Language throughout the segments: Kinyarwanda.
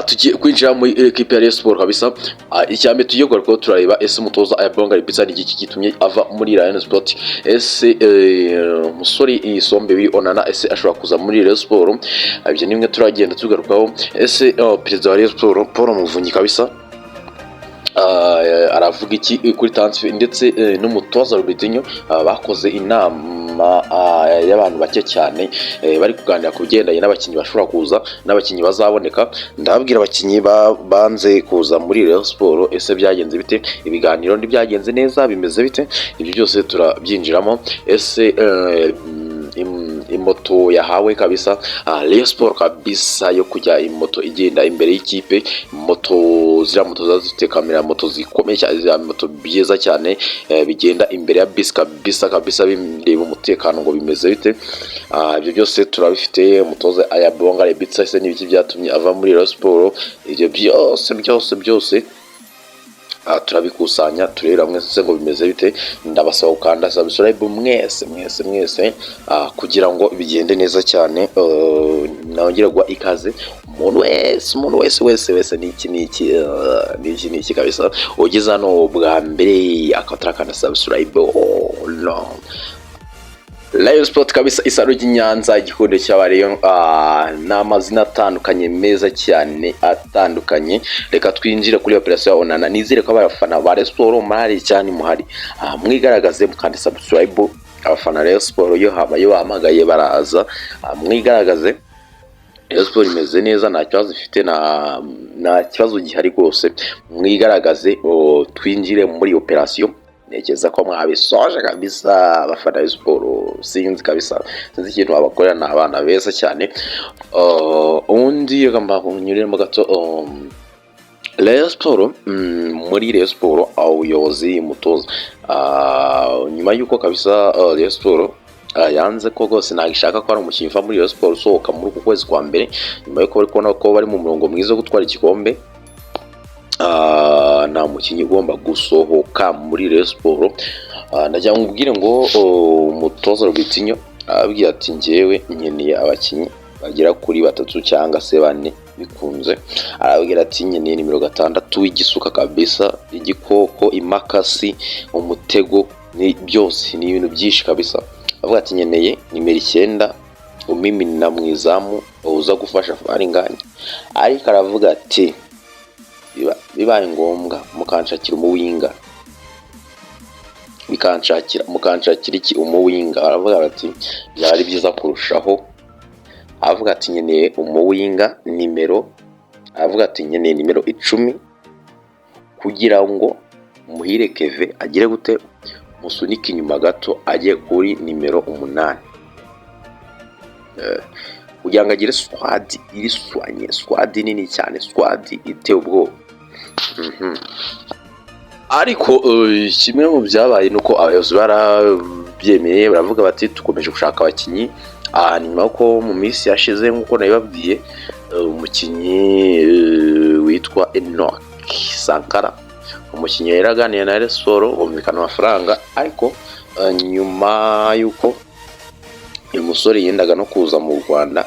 tugiye kwinjira muri equipe ya Rayon Sport kabisa. Icyambe tugiye gukora turareba ese umutoza Ayabonga Ribitsa ni iki gitumye ava muri Rayon Sport, ese musore Isombe wi Onana ese ashobora kuza muri Rayon Sport. Ibyo nimwe turagenda tugarukaho. Ese perezida wa Rayon Sport Paul Muvunyi kabisa aravuga iki kuri transfer, ndetse n'umutoza Robertinho bakoze inama y'abantu bake cyane bari kuganira ku bigendanye n'abakinnyi bashobora kuza n'abakinnyi bazaboneka. Ndababwira abakinnyi banze kuza muri Rayon Sport ese byagenze bite, ibiganiro ntibyagenze neza, bimeze bite, ibyo byose turabyinjiramo. Ese imoto yahawe kabisa Rayon Sport kabisa yo kujya imoto igenda imbere y'ikipe, moto zira moto zazite kamera, moto zikomeye cyane, zira moto byiza cyane bigenda imbere ya bisi kabisa bireba umutekano ngo bimeze bite. Ibyo byose turabifite. Umutoza Ayabonga Ribitsa ese n'ibiki byatumye ava muri Rayon Sport, ibyo byose turabikusanya turera mwese ngo bimeze bite. Ndabasaba gukanda subscribe mwese kugira ngo bigende neza cyane. Nongera gwa ikaze umuntu wese niki kabisa ugeze hano bwa mbere akatarakanda subscribe. Rayon Sport kabisa isaro ry'Inyanza, igikundo cy'abareyo n'amazina atandukanye meza cyane atandukanye. Reka twinjire kuri operation Onana. Nizere ko abafana ba Rayon Sport mahari cyane muhari, mwigaragaze mukandi subscribe. Abafana Rayon Sport yo hamagaye baraza, mwigaragaze. Rayon Sport imeze neza, nta kibazo ifite, nta kibazo gihari rwose, mwigaragaze twinjire muri operation. Nekeza ko mwabisoje kabisa abafana Rayon Sport, sinzi kabisa, sinzi ikintu abakorera n'abana beza cyane. Undi gamba kunyurira gato Rayon Sport, muri Rayon Sport ubuyobozi mutoza nyuma yuko kabisa Rayon Sport yanze ko rwose nagishaka ko ari umukinnyi uva muri Rayon Sport usohoka muri uku kwezi kwa mbere, nyuma yuko bari kubona ko bari mu murongo mwiza wo gutwara igikombe. Nta mukinnyi ugomba gusohoka muri Rayon Sport. Ndagira ngo ubwire ngo umutoza Robertinho ababwira ati njyewe nkeneye abakinnyi bagera kuri 3 cyangwa se 4 bikunze. Arabwira ati nkeneye nimero 6 w'igisuka kabisa, igikoko, imakasi, umutego, ni byose ni ibintu byinshi kabisa. Avuga ati nkeneye nimero 9 umimina mwizamu uza gufasha Faringanya. Ariko aravuga ati bibaye ngombwa mukanshakira umuwinga, mukanshakira iki umuwinga. Aravuga ati byari byiza kurushaho. Avuga ati nkeneye umuwinga nimero, avuga ati nkeneye nimero 10 kugira ngo Muhire Keve agire gute musunike inyuma gato ajye kuri nimero 8, kugira ngo agire squad iri swanye, squad nini cyane, squad ite ubwo. Ariko kimwe mu byabaye nuko abayobozi barabyemeye, baravuga bati tukomeje gushaka abakinnyi. Nyuma ko mu minsi yashize nkuko nabibabwiye umukinnyi witwa Enoch Sankara, umukinnyi yaraganiye na Rayon Sport bumvikana amafaranga. Ariko nyuma yuko uyu musore yendaga no kuza mu Rwanda,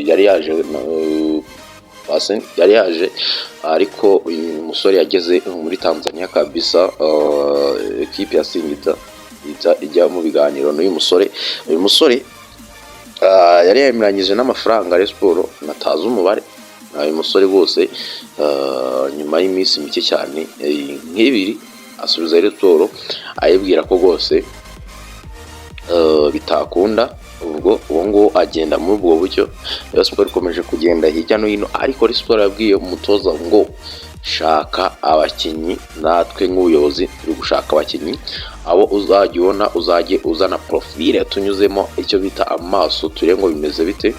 yari yaje ariko uyu musore yageze muri Tanzania kabisa. Equipe ya Singida ijya mu biganiro n'uyu musore. Uyu musore yari yemeranyije n'amafaranga Rayon Sport nataza umubare. Uyu musore rwose nyuma y'iminsi mike cyane nk'ibiri asubiza Rayon Sport ayibwira ko rwose bitakunda. Ubwo ngo agenda muri ubwo buryo. Rayon Sport ikomeje kugenda hirya no hino, ariko Rayon Sport yabwiye umutoza ngo shaka abakinnyi, natwe nk'ubuyobozi turi gushaka abakinnyi. Abo uzajya ubona uzajye uzana profile tunyuzemo icyo bita amaso, turebe ngo bimeze bite.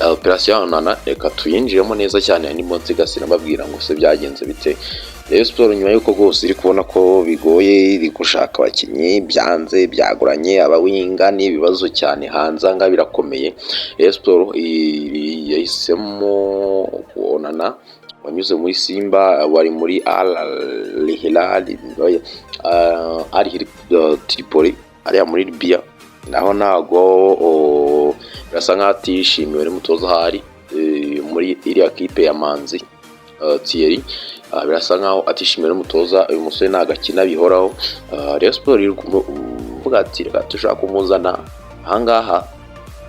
Operation Onana reka tuyinjiremo neza cyane, ni monsi gasina babwira ngo se byagenze bite. Rayon Sport nyuma yuko rwose iri kubona ko bigoye, iri gushaka abakinnyi, byanze byaguranye abawinga n'ibibazo cyane hanze anga birakomeye. Rayon Sport yahisemo Onana wanyuze muri Simba, wari muri Al Hilal, Al Tripoli ariya muri Libya. Naho ntago birasa nk'atishimiwe n'umutoza hari muri iriya kipe ya Manzi Thierry birasa nkaho atishimira umutoza. Uyu musore nagakina bihoraho. Rayon Sports ivuga ati reka dushaka kumuzana ahangaha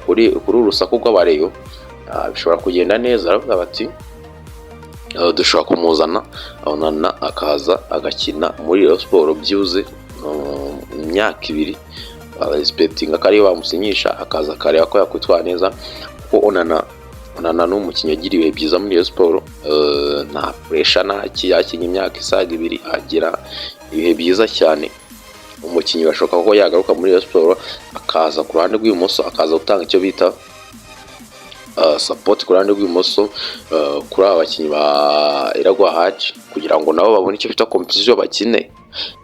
kuri urusaku rw'abareyo bishobora kugenda neza. Aravuga bati dushobora kumuzana Onana akaza agakina muri Rayon Sports byibuze imyaka 2 respecting akari bamusinyisha akaza akareba ko yakwitwara neza, kuko Onana ni umukinnyi agira ibihe byiza muri Rayon Sports. Nta pressure yakinnye imyaka isaga 2 agira ibihe byiza cyane. Umukinnyi bashoka ko yagaruka muri Rayon Sports akaza ku ruhande rw'ibumoso akaza gutanga icyo bita support ku ruhande rw'ibumoso kuri abakinnyi ba Iragwa Haji, kugira ngo nabo babone icyo bita competition bakine.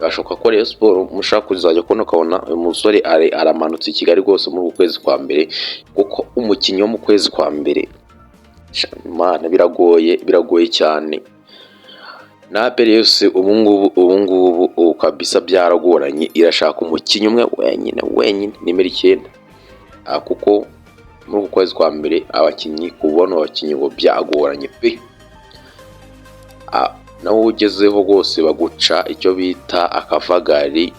Bashoka ko Rayon Sports mushaka kuzajya kubona ukabona uyu musore aramanutse i Kigali rwose muri ukwezi kwa mbere, kuko umukinnyi wo mu kwezi kwa mbere mana biragoye cyane. Na periose ubu ngubu kabisa byaragoranye, irashaka umukinnyi umwe wenyine nimero 9, kuko muri ukwezi kwa mbere kubona abakinnyi ngo byagoranye pe. Nawe ugezeho rwose baguca icyo bita akavagari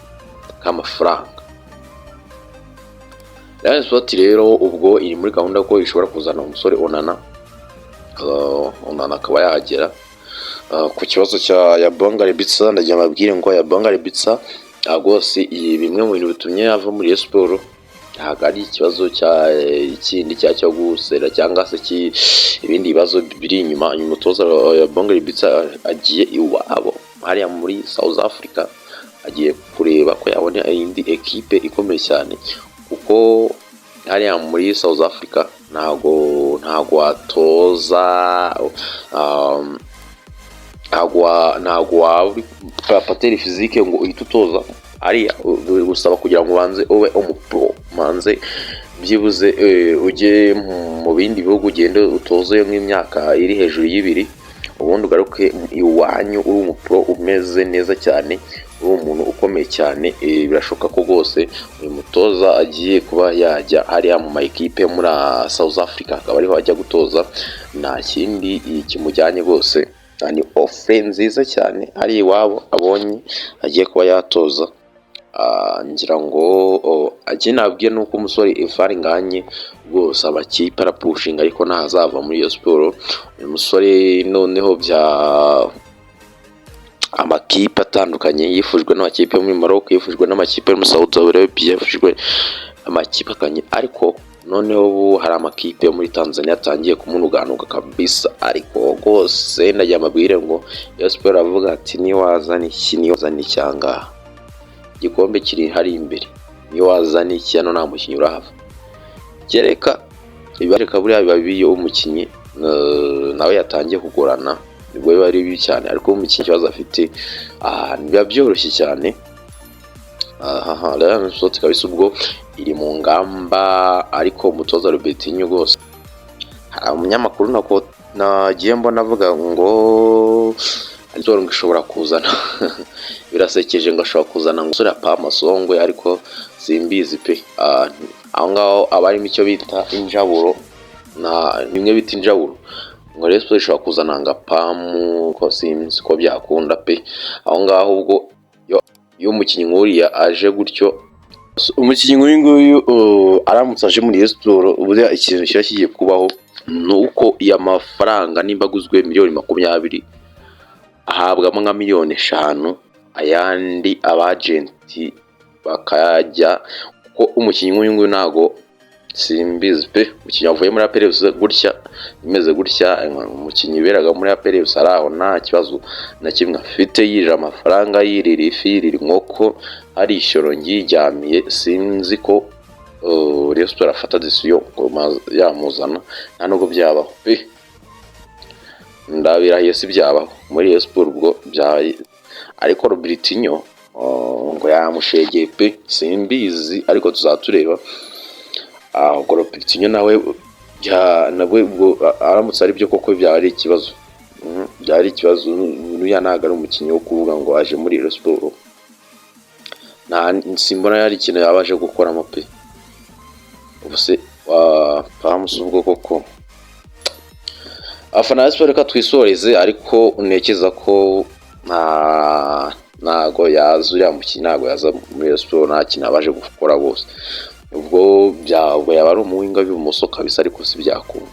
k'amafaranga. Rayon Sports rero ubwo iri muri gahunda ko ishobora kuzana umusore Onana akaba yagera ku kibazo cya Yabonga Rebitsa. Ndagira mabwire ngo Yabonga Rebitsa rwose bimwe mu bintu bitumye ava muri Rayon Sports ntabwo ari ikibazo ikindi cyo gusera cyangwa se ibindi bibazo biri inyuma. Umutoza Yabonga Rebitsa agiye iwabo hariya muri South Africa, agiye kureba ko yabona indi ekipe ikomeye cyane, kuko hariya muri South Africa ntago atoza ntago wari pateri physique ngo uhite utoza ariya. Gusaba kugira ngo ubanze ube umupro, manze byibuze ujye mu bindi bihugu ugende utoze nk'imyaka iri hejuru y'ibiri, ubundi ugaruke iwanyu uri umupro umeze neza cyane, uri umuntu ukomeye cyane. Birashoka ko rwose uyu mutoza agiye kuba yajya hariya mu mayikipe muri South Africa, akaba ariho ajya gutoza. Nta kindi kimujyanye rwose, ni ofre nziza cyane ari iwabo abonye agiye kuba yatoza. Ngira ngo nabwiye nuko umusore Efari nganye rwose amakipe arapushinga, ariko ntazava muri Rayon Sports. Uyu musore noneho amakipe atandukanye yifujwe n'amakipe muri Maroc, yifujwe n'amakipe muri Saudi Arabia, yifujwe amakipe akanye, ariko noneho ubu hari amakipe muri Tanzania atangiye kumunuganuka kabisa. Ariko rwose ndagira mabwire ngo Rayon Sports avuga ati niyo wazana icyanga igikombe kiri hari imbere, niyo wazana iki hano nta mukinnyi urahava. Kereka buriya biba umukinnyi nawe yatangiye kugorana, nibwo biba ari bibi cyane. Ariko umukinnyi ikibazo afite biba byoroshye cyane. Rayon Sports kabisa ubwo iri mu ngamba, ariko umutoza Robertinho rwose hari umunyamakuru nagiye mbona avuga ngo Rayon ishobora kuzana birasekeje ngo ashobora kuzana ngo sura pa Masongwe, ariko simbizi pe. Aho ngaho abarimo icyo bita injaburo, bimwe bita injaburo, ngo Rayon Sports ishobora kuzana nga pamu ko sinzi ko byakunda pe. Aho ngaho ubwo iyo umukinnyi nk'uriya aje gutyo, umukinnyi nguyu aramutse aje muri Rayon Sports, uburyo ikintu cyo kigiye kubaho nuko iya mafaranga nimba aguzwe miliyoni 20 ahabwamo nka miliyoni 5, ayandi abagenti bakajya, ko umukinnyi nk'uyu ntago simbizi pe. Umukinnyi avuye muri Apereus gutya imeze gutya, umukinnyi beraga muri Apereus araho nta kibazo na kimwe afite, yirira amafaranga, yirira ifi, yirira inkoko, ari ishyoro ngijyamiye. Sinzi ko Rayon Sports afata decision yamuzana, nta nubwo byabaho pe. Ndabirahiye si byabaho muri Rayon Sports ubwo byaye. Ariko Robertinho ngo yamushegeye pe, simbizi, ariko tuzatureba. Ubwo Robertinho nawe ubwo aramutse ari byo koko byari ikibazo, byari ikibazo. N'uya ntago ari umukinnyi wo kuvuga ngo aje muri Rayon Sports, nta simbona yari ikintu yabaje gukoramo pe. Ubuse pamusi ubwo koko abafana ba Rayon Sports reka twisoreze, ariko unekeza ko ntago yaza uriya mukinnyi, ntago yaza muri Rayon Sports, nta kintu abaje gukora bose, ubwo yaba ari umuwinga w'ibumoso kabisa, ariko si byakunda.